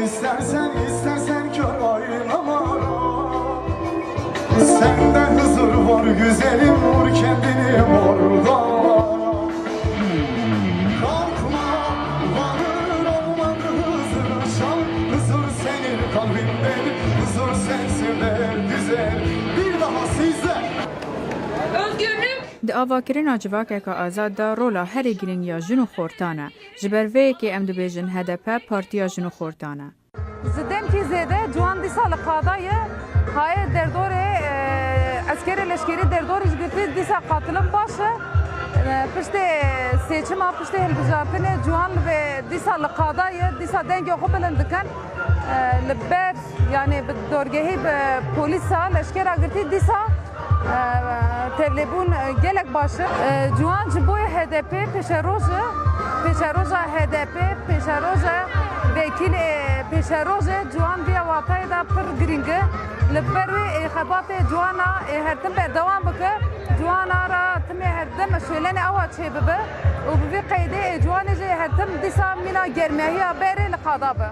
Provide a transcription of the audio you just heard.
İstersen kör oynama. Sende huzur var güzelim, vur kendini mordan. Kalkma, varır olmadı hızır çal. Huzur senin kalbinde, huzur sensin de güzel. Bir daha sizde. Özgürlük Di avakirina civakeka azad da rola herê girîngiya jin û xortan e. Ji ber vê yekê em dibêjin HDP Partiya Jin û Xortan e. Zidemkî zêde ciwan dîsa li qadayê haye derdorê eskerê leşkerî derdorê ji girtî dîsa qatilin baş e. Piştê sêçima piştê hilbijartinê ciwan ve dîsa li qadayê dîsa dengê xwe bilind dikin li ber yani bi dorgehî bi polîsa leşkera girtî dîsa tevlebûn gelek baş e. Ciwan ji bo HDP pêşeroja HDP pêşeroja vekîlê pêşeroja ciwan diya watayê da pir girîng e. Li ber wê êxebatê ciwana êhertin berdewam bike, ciwana ra timê herdim şêlenê ewa çêbibe û bi vê qeydê ciwanê jê hertim dîsa mîna germehiya berê li qada be.